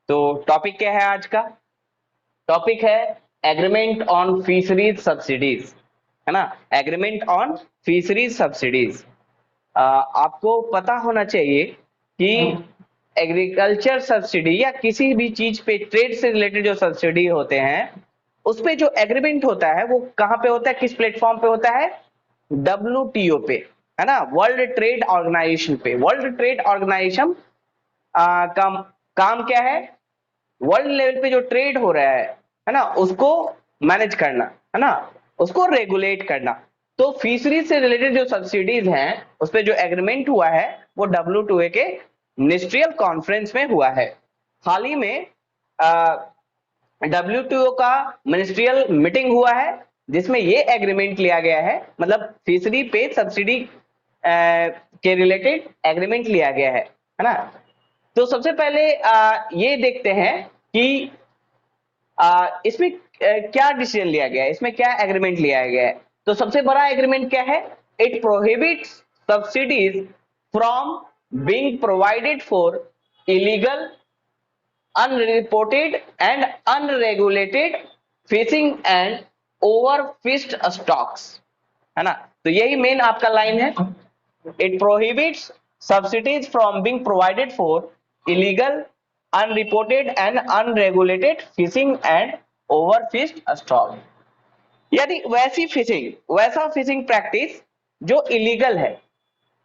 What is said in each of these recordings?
तो टॉपिक क्या है आज का? टॉपिक है एग्रीमेंट ऑन फिशरीज सब्सिडीज, है ना। Agreement on fisheries subsidies. आपको पता होना चाहिए कि एग्रीकल्चर सब्सिडी या किसी भी चीज पे ट्रेड से रिलेटेड जो सब्सिडी होते हैं उस पे जो एग्रीमेंट होता है वो कहां पे होता है, किस प्लेटफॉर्म पे होता है? WTO पे, है ना, वर्ल्ड ट्रेड ऑर्गेनाइजेशन पे। वर्ल्ड ट्रेड ऑर्गेनाइजेशन का काम क्या है? वर्ल्ड लेवल पे जो ट्रेड हो रहा है ना, उसको मैनेज करना, है ना, उसको रेगुलेट करना। तो फिशरीज से रिलेटेड जो सब्सिडीज हैं उस पे जो एग्रीमेंट हुआ है वो WTO के मिनिस्ट्रियल कॉन्फ्रेंस में हुआ है। हाल ही में WTO का मिनिस्ट्रियल मीटिंग हुआ है जिसमें ये एग्रीमेंट लिया गया है, मतलब फिशरी पे सब्सिडी के रिलेटेड एग्रीमेंट लिया गया है ना। तो सबसे पहले ये देखते हैं कि इसमें क्या डिसीजन लिया गया है, इसमें क्या एग्रीमेंट लिया गया है। तो सबसे बड़ा एग्रीमेंट क्या है? It prohibits subsidies from being provided for illegal, unreported and unregulated fishing and overfished stocks, है ना। तो यही मेन आपका लाइन है। It prohibits subsidies from being provided for illegal, unreported and unregulated fishing and overfished stock. यदि वैसा fishing practice जो illegal है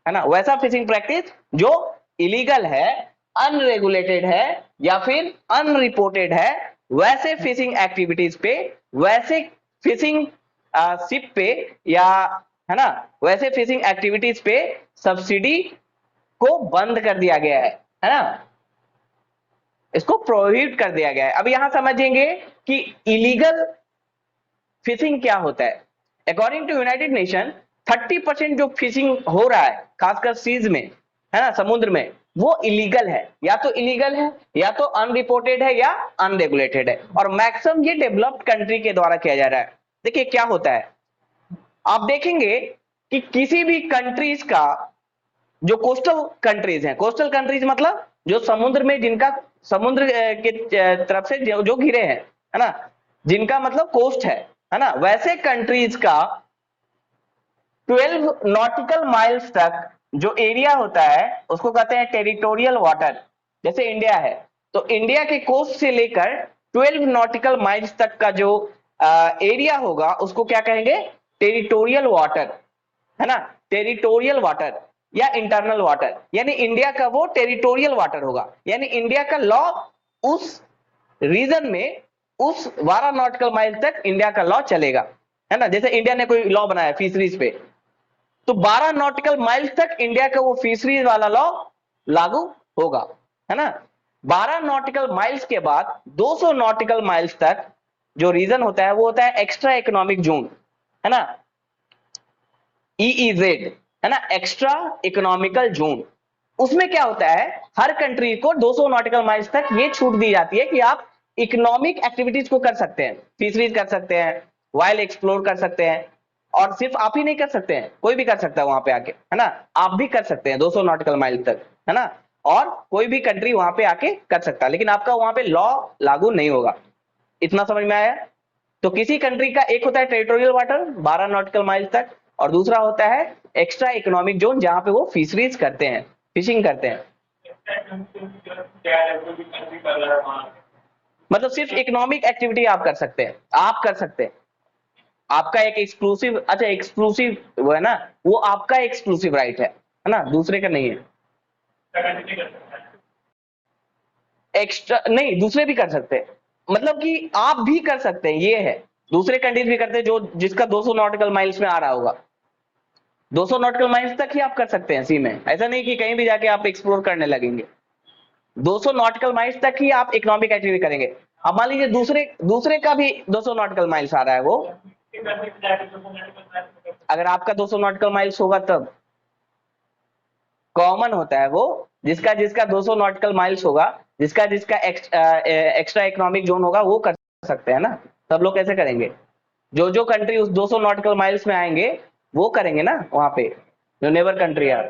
ना, वैसा फिशिंग प्रैक्टिस जो इलीगल है, अनरेगुलेटेड है या फिर अनरिपोर्टेड है, वैसे फिशिंग एक्टिविटीज पे, वैसे फिशिंग शिप पे, या, है ना, वैसे फिशिंग एक्टिविटीज पे सब्सिडी को बंद कर दिया गया है ना, इसको प्रोहिबिट कर दिया गया है। अब यहां समझेंगे कि इलीगल फिशिंग क्या होता है। अकॉर्डिंग टू यूनाइटेड नेशन 30% जो फिशिंग हो रहा है खासकर सीज में, है ना, समुद्र में, वो इलीगल है, या तो इलीगल है या तो अनरिपोर्टेड है या अनरेगुलेटेड है, और मैक्सिमम ये डेवलप्ड कंट्री के द्वारा किया जा रहा है। देखिए क्या होता है, आप देखेंगे कि किसी भी कंट्रीज का जो कोस्टल कंट्रीज हैं, कोस्टल कंट्रीज मतलब जो समुद्र में, जिनका समुद्र के तरफ से जो घिरे हैं, है ना, जिनका मतलब कोस्ट है ना, वैसे कंट्रीज का 12 नॉटिकल माइल्स तक जो एरिया होता है उसको कहते हैं टेरिटोरियल वाटर। जैसे इंडिया है तो इंडिया के कोस्ट से लेकर 12 नॉटिकल माइल्स तक का जो एरिया होगा उसको क्या कहेंगे? टेरिटोरियल वाटर, है ना, टेरिटोरियल वाटर या इंटरनल वाटर, यानी इंडिया का वो टेरिटोरियल वाटर होगा। यानी इंडिया का लॉ उस रीजन में, उस 12 नॉटिकल माइल तक इंडिया का लॉ चलेगा, है ना। जैसे इंडिया ने कोई लॉ बनाया फिशरीज पे, तो 12 नॉटिकल माइल तक इंडिया का वो फिशरीज वाला लॉ लागू होगा, है ना। 12 नॉटिकल माइल्स के बाद 200 नॉटिकल माइल्स तक जो रीजन होता है वो होता है एक्स्ट्रा इकोनॉमिक जोन, है ना, EEZ, है ना, एक्स्ट्रा इकोनॉमिकल जोन। उसमें क्या होता है, हर कंट्री को 200 नॉटिकल माइल्स तक ये छूट दी जाती है कि आप इकोनॉमिक एक्टिविटीज को कर सकते हैं, फिशरीज कर सकते हैं, वाइल्ड एक्सप्लोर कर सकते हैं। और सिर्फ आप ही नहीं कर सकते हैं, कोई भी कर सकता है वहां पे आके, है ना, आप भी कर सकते हैं 200 नॉटिकल माइल तक, है ना, और कोई भी कंट्री वहां पे आके कर सकता है, लेकिन आपका वहां पे लॉ लागू नहीं होगा। इतना समझ में आया? तो किसी कंट्री का एक होता है टेरिटोरियल वाटर 12 नॉटिकल माइल तक, और दूसरा होता है एक्स्ट्रा इकोनॉमिक जोन जहां पे वो फिशरीज करते हैं, फिशिंग करते हैं। मतलब सिर्फ इकोनॉमिक एक्टिविटी आप कर सकते हैं, आप कर सकते हैं। आपका एक एक्सक्लूसिव, अच्छा एक्सक्लूसिव वो है ना, वो आपका एक्सक्लूसिव राइट है ना, दूसरे का नहीं है। एक्स्ट्रा नहीं, दूसरे भी कर सकते हैं, मतलब कि आप भी कर सकते हैं, ये है। दूसरे कंट्रीज भी करते हैं जो जिसका 200 नॉटिकल माइल्स में आ रहा होगा, 200 नॉटिकल माइल्स तक ही आप कर सकते हैं सी में। ऐसा नहीं कि कहीं भी जाके आप एक्सप्लोर करने लगेंगे। 200 नॉटिकल माइल्स तक ही आप इकोनॉमिक एक्टिविटी करेंगे। अब मान लीजिए दूसरे दूसरे का भी 200 नॉटिकल माइल्स आ रहा है, वो अगर आपका 200 नॉटिकल माइल्स होगा तब कॉमन होता है वो, जिसका जिसका 200 नॉटिकल माइल्स होगा, जिसका जिसका एक्स्ट्रा इकोनॉमिक जोन होगा वो कर सकते हैं ना। सब लोग कैसे करेंगे? जो जो कंट्री उस 200 नॉटिकल माइल्स में आएंगे वो करेंगे ना वहां पे, जो नेबर कंट्री है।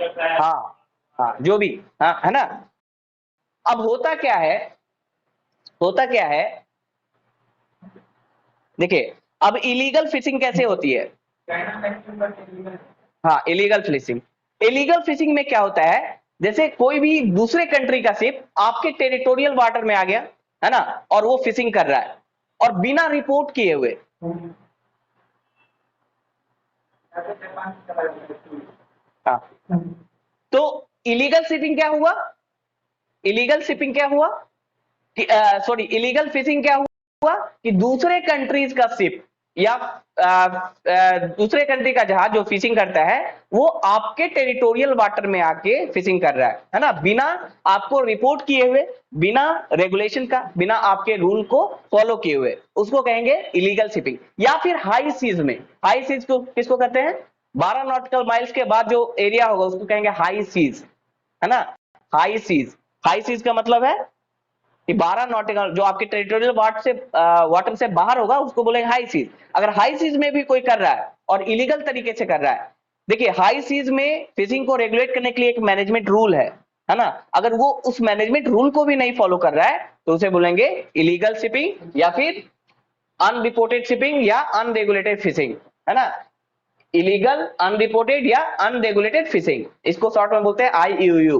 हाँ हाँ, जो भी, हाँ, है ना। अब होता क्या है, होता क्या है, देखिए, अब इलीगल फिशिंग कैसे होती है। हाँ, इलीगल फिशिंग, इलीगल फिशिंग में क्या होता है, जैसे कोई भी दूसरे कंट्री का शिप आपके टेरिटोरियल वाटर में आ गया, है ना, और वो फिशिंग कर रहा है और बिना रिपोर्ट किए हुए। हाँ, तो इलीगल शिपिंग क्या हुआ, इलीगल शिपिंग क्या हुआ कि, सॉरी, इलीगल फिशिंग क्या हुआ कि दूसरे कंट्रीज का शिप या दूसरे कंट्री का जहाज जो फिशिंग करता है वो आपके टेरिटोरियल वाटर में आके फिशिंग कर रहा है ना, बिना आपको रिपोर्ट किए हुए, बिना रेगुलेशन का, बिना आपके रूल को फॉलो किए हुए, उसको कहेंगे इलीगल शिपिंग। या फिर हाई सीज में, हाई सीज को किसको कहते हैं, 12 नॉटिकल माइल्स के बाद जो एरिया होगा उसको कहेंगे हाई सीज, है ना। हाई सीज, हाई सीज का मतलब है कि 12 नॉटिकल, जो आपके टेरिटोरियल वाटर से बाहर होगा उसको बोलेंगे हाई सीज। अगर हाई सीज में भी कोई कर रहा है और इलीगल तरीके से कर रहा है, देखिए हाई सीज में फिशिंग को रेगुलेट करने के लिए एक मैनेजमेंट रूल है ना, अगर वो उस मैनेजमेंट रूल को भी नहीं फॉलो कर रहा है तो उसे बोलेंगे इलीगल शिपिंग या फिर अनरिपोर्टेड शिपिंग या अनरेगुलेटेड फिशिंग, है ना। इलीगल, अनरिपोर्टेड या अनरेगुलेटेड फिशिंग, इसको शॉर्ट में बोलते हैं IUU।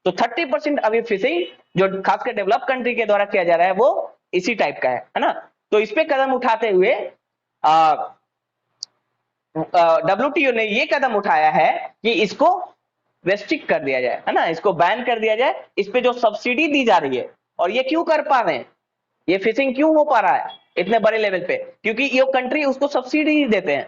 तो 30% अभी फिशिंग जो खासकर डेवलप कंट्री के द्वारा किया जा रहा है वो इसी टाइप का है ना। तो इस पे कदम उठाते हुए WTO ने ये कदम उठाया है कि इसको रेस्ट्रिक्ट कर दिया जाए, है ना, इसको बैन कर दिया जाए, इस पे जो सब्सिडी दी जा रही है। और ये क्यों कर पा रहे हैं, ये फिशिंग क्यों हो पा रहा है इतने बड़े लेवल पे, क्योंकि ये कंट्री उसको सब्सिडी देते हैं,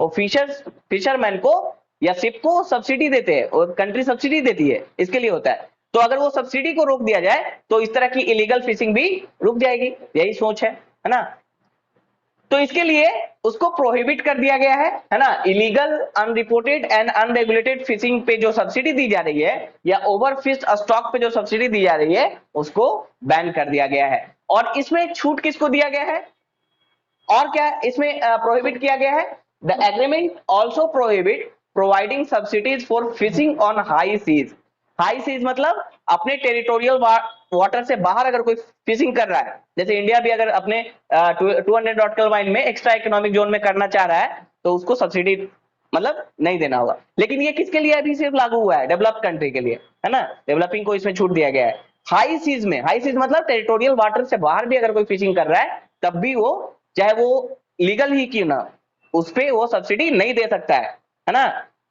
वो फिशरमैन को या शिप को सब्सिडी देते हैं, और कंट्री सब्सिडी देती है, इसके लिए होता है। तो अगर वो सब्सिडी को रोक दिया जाए तो इस तरह की इलीगल फिशिंग भी रुक जाएगी, यही सोच है ना। तो इसके लिए उसको प्रोहिबिट कर दिया गया है ना। Illegal, unreported and unregulated fishing पे जो सब्सिडी दी जा रही है या ओवरफिश्ड स्टॉक पे जो सब्सिडी दी जा रही है उसको बैन कर दिया गया है। और इसमें छूट किसको दिया गया है, और क्या इसमें प्रोहिबिट किया गया है, the agreement also prohibit providing subsidies for fishing on high seas. High seas मतलब अपने टेरिटोरियल वाटर से बाहर अगर कोई फिशिंग कर रहा है, जैसे इंडिया भी अगर अपने 200 नॉटिकल माइल में एक्स्ट्रा इकोनॉमिक जोन में करना चाह रहा है तो उसको सब्सिडी मतलब नहीं देना होगा। लेकिन ये किसके लिए अभी सिर्फ लागू हुआ है, डेवलप कंट्री के लिए, है ना, डेवलपिंग को इसमें छूट दिया गया है। हाई सीज में, हाई सीज मतलब टेरिटोरियल वाटर से बाहर भी अगर कोई फिशिंग कर रहा है तब भी वो, चाहे वो लीगल ही क्यों ना, उस पे वो सब्सिडी नहीं दे सकता है ना।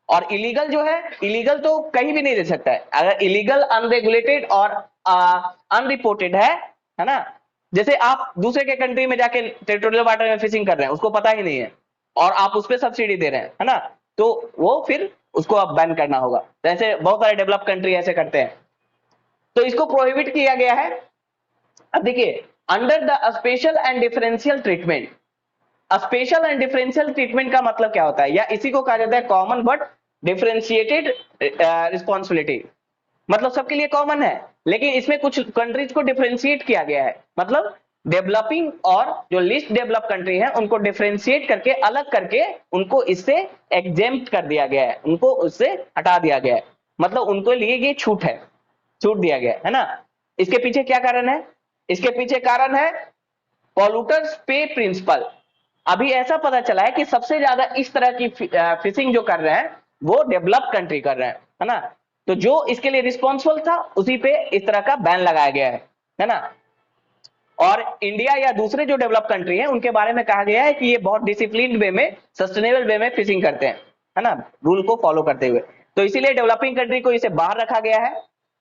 और इलीगल जो है, इलीगल तो कहीं भी नहीं दे सकता है, अगर इलीगल, अनरेगुलेटेड और अनरिपोर्टेड है ना। जैसे आप दूसरे के कंट्री में जाके टेरिटोरियल वाटर में फिशिंग कर रहे हैं, उसको पता ही नहीं है और आप उस पर सब्सिडी दे रहे हैं, है ना, तो वो फिर उसको अब बैन करना होगा। तो ऐसे बहुत सारे डेवलप कंट्री ऐसे करते हैं, तो इसको प्रोहिबिट किया गया है। अब देखिए, under the special and differential treatment, special and differential treatment का मतलब क्या होता है, या इसी को कहा जाता है कॉमन बट डिफरेंशिएटेड रिस्पॉन्सिबिलिटी। मतलब सबके लिए कॉमन है लेकिन इसमें कुछ कंट्रीज को डिफरेंशिएट किया गया है, मतलब डेवलपिंग और जो लिस्ट डेवलप कंट्री है उनको डिफरेंशिएट करके, अलग करके उनको इससे एग्जेम्प्ट कर दिया गया है, उनको उससे हटा दिया गया है, मतलब उनको लिए ये छूट है, छूट दिया गया है ना। इसके पीछे क्या कारण है, इसके पीछे कारण है पॉल्यूटर्स पे प्रिंसिपल। अभी ऐसा पता चला है कि सबसे ज्यादा इस तरह की फिशिंग जो कर रहे हैं वो डेवलप कंट्री कर रहे हैं, है ना। तो जो इसके लिए रिस्पॉन्सिबल था उसी पे इस तरह का बैन लगाया गया है ना। और इंडिया या दूसरे जो डेवलप कंट्री है उनके बारे में कहा गया है कि ये बहुत डिसिप्लिन वे में, सस्टेनेबल वे में फिशिंग करते हैं, है ना, रूल को फॉलो करते हुए। तो इसीलिए डेवलपिंग कंट्री को इसे बाहर रखा गया है।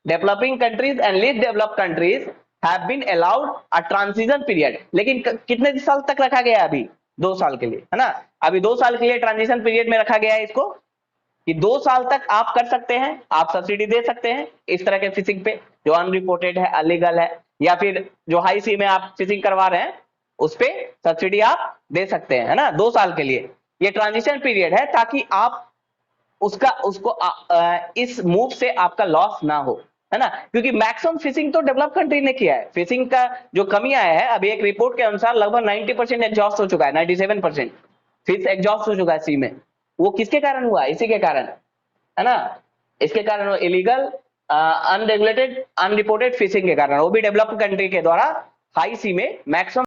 Developing countries and least develop countries have been allowed a transition period, लेकिन कितने साल तक रखा गया है अभी, 2 साल के लिए, है ना। अभी 2 साल के लिए ट्रांजिशन पीरियड में रखा गया है इसको, कि 2 साल तक आप कर सकते हैं, आप सब्सिडी दे सकते हैं इस तरह के फिशिंग पे जो अनरिपोर्टेड है, अलीगल है, या फिर जो हाई सी में आप फिशिंग करवा रहे हैं उस पे सब्सिडी आप दे सकते हैं, है ना, 2 साल के लिए। ये ट्रांजिशन पीरियड है ताकि आप उसका उसको इस मूव से आपका लॉस ना हो, है ना, क्योंकि मैक्सिमम फिशिंग तो डेवलप कंट्री ने किया है। फिशिंग का जो कमी आया है अभी एक रिपोर्ट के अनुसार लगभग 90% एग्जॉस्ट हो चुका है, 97% फिश एग्जॉस्ट हो चुका है सी में। वो किसके कारण हुआ, इसी के कारण, है ना। इसके कारण इलीगल अनरेगुलेटेड अनरिपोर्टेड फिशिंग के कारण, वो भी डेवलप्ड कंट्री के द्वारा हाई सी में मैक्सिमम